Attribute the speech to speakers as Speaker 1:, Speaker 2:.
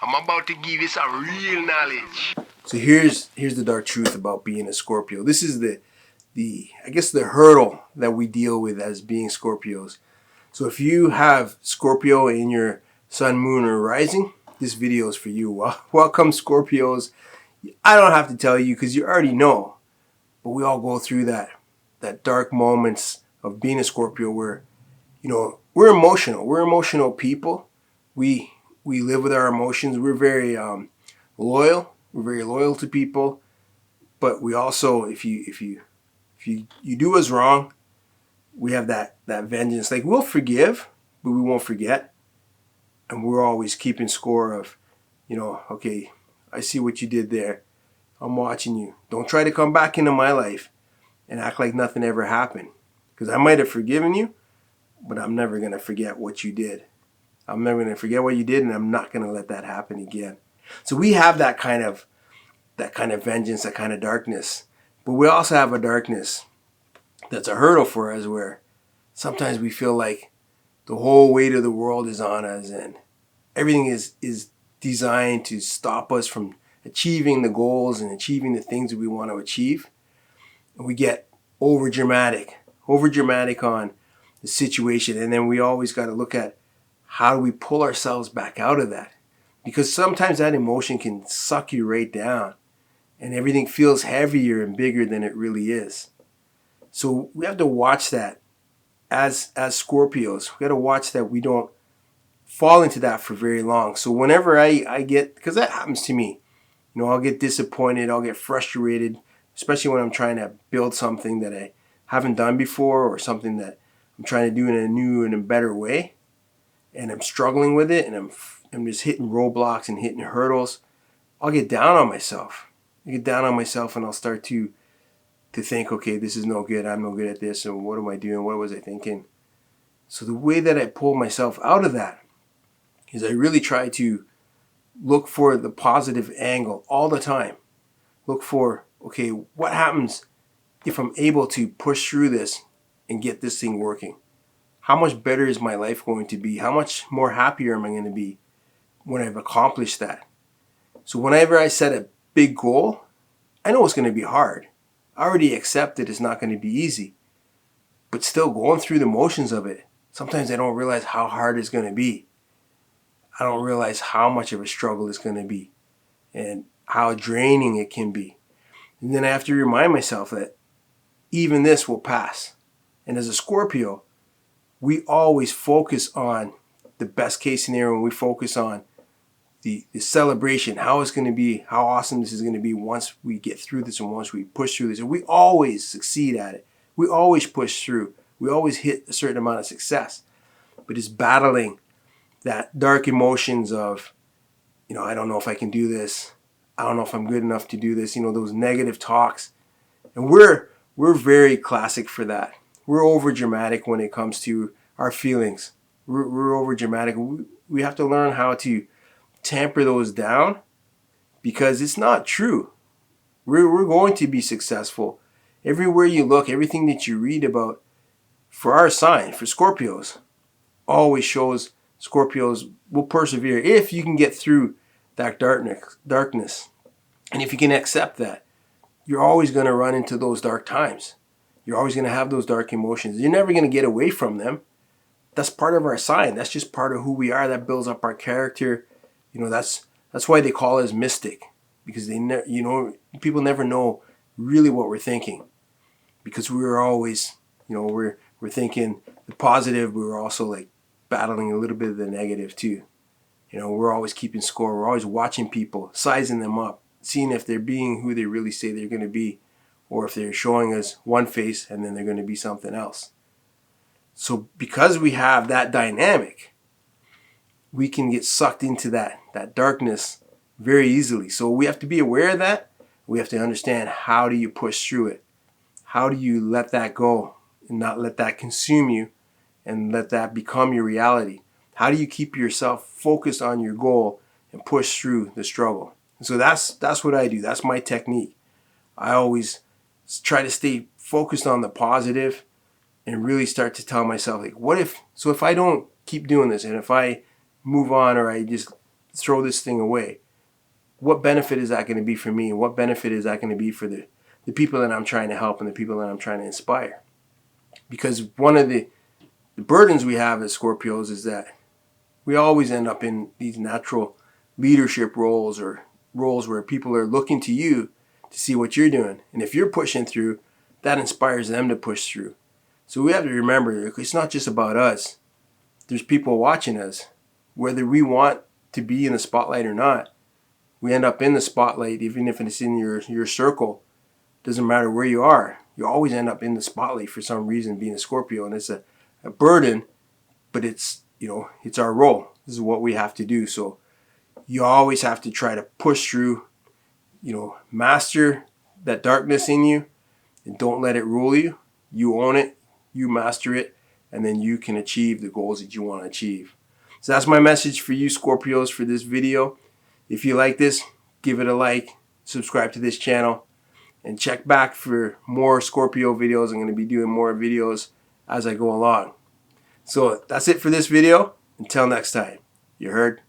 Speaker 1: I'm about to give you some real knowledge.
Speaker 2: So here's the dark truth about being a Scorpio. This is the I guess the hurdle that we deal with as being Scorpios. So if you have Scorpio in your sun, moon, or rising, this video is for you. Welcome, Scorpios. I don't have to tell you because you already know. But we all go through that dark moments of being a Scorpio where, we're emotional. We're emotional people. We live with our emotions. We're very loyal. We're very loyal to people. But we also, if you do us wrong, we have that vengeance. Like, we'll forgive, but we won't forget. And we're always keeping score of, okay, I see what you did there. I'm watching you. Don't try to come back into my life and act like nothing ever happened. Because I might have forgiven you, but I'm never going to forget what you did. I'm never going to forget what you did, and I'm not going to let that happen again. So we have that kind of vengeance, that kind of darkness. But we also have a darkness that's a hurdle for us, where sometimes we feel like the whole weight of the world is on us and everything is designed to stop us from achieving the goals and achieving the things that we want to achieve. And we get over dramatic on the situation. And then we always got to look at, how do we pull ourselves back out of that? Because sometimes that emotion can suck you right down and everything feels heavier and bigger than it really is. So we have to watch that as Scorpios. We got to watch that we don't fall into that for very long. So whenever I get, because that happens to me, I'll get disappointed, I'll get frustrated, especially when I'm trying to build something that I haven't done before, or something that I'm trying to do in a new and a better way, and I'm struggling with it, and I'm just hitting roadblocks and hitting hurdles. I'll get down on myself. And I'll start to think, okay, this is no good. I'm no good at this. And what am I doing? What was I thinking? So the way that I pull myself out of that is I really try to look for the positive angle all the time. Look for, okay, what happens if I'm able to push through this and get this thing working? How much better is my life going to be? How much more happier am I going to be when I've accomplished that? So whenever I set a big goal, I know it's going to be hard. I already accept that it's not going to be easy. But still, going through the motions of it, sometimes I don't realize how hard it's going to be. I don't realize how much of a struggle it's going to be and how draining it can be. And then I have to remind myself that even this will pass. And as a Scorpio, we always focus on the best case scenario, and we focus on the celebration, how it's going to be, how awesome this is going to be once we get through this and once we push through this. And we always succeed at it. We always push through. We always hit a certain amount of success. But it's battling that dark emotions of, I don't know if I can do this. I don't know if I'm good enough to do this. Those negative talks. And we're very classic for that. We're over dramatic when it comes to our feelings. We're over dramatic. We have to learn how to tamper those down, because it's not true. We're going to be successful. Everywhere you look, everything that you read about for our sign, for Scorpios, always shows Scorpios will persevere if you can get through that darkness. And if you can accept that, you're always going to run into those dark times. You're always going to have those dark emotions. You're never going to get away from them. That's part of our sign. That's just part of who we are. That builds up our character. That's why they call us mystic, because people never know really what we're thinking, because we're always, we're thinking the positive, but we're also like battling a little bit of the negative too. We're always keeping score. We're always watching people, sizing them up, seeing if they're being who they really say they're going to be, or if they're showing us one face and then they're going to be something else. So because we have that dynamic, we can get sucked into that darkness very easily. So we have to be aware of that. We have to understand, how do you push through it? How do you let that go and not let that consume you and let that become your reality? How do you keep yourself focused on your goal and push through the struggle? And so that's what I do. That's my technique. I always try to stay focused on the positive and really start to tell myself, like, if I don't keep doing this, and if I move on, or I just throw this thing away, what benefit is that going to be for me? And what benefit is that going to be for the people that I'm trying to help and the people that I'm trying to inspire? Because one of the burdens we have as Scorpios is that we always end up in these natural leadership roles, or roles where people are looking to you to see what you're doing. And if you're pushing through, that inspires them to push through. So we have to remember, it's not just about us. There's people watching us. Whether we want to be in the spotlight or not, we end up in the spotlight, even if it's in your circle. Doesn't matter where you are. You always end up in the spotlight for some reason, being a Scorpio. And it's a burden, but it's our role. This is what we have to do. So you always have to try to push through, master that darkness in you, and don't let it rule you. You own it, you master it, and then you can achieve the goals that you want to achieve. So that's my message for you Scorpios for this video. If you like this, give it a like, subscribe to this channel, and check back for more Scorpio videos. I'm going to be doing more videos as I go along. So that's it for this video. Until next time, you heard?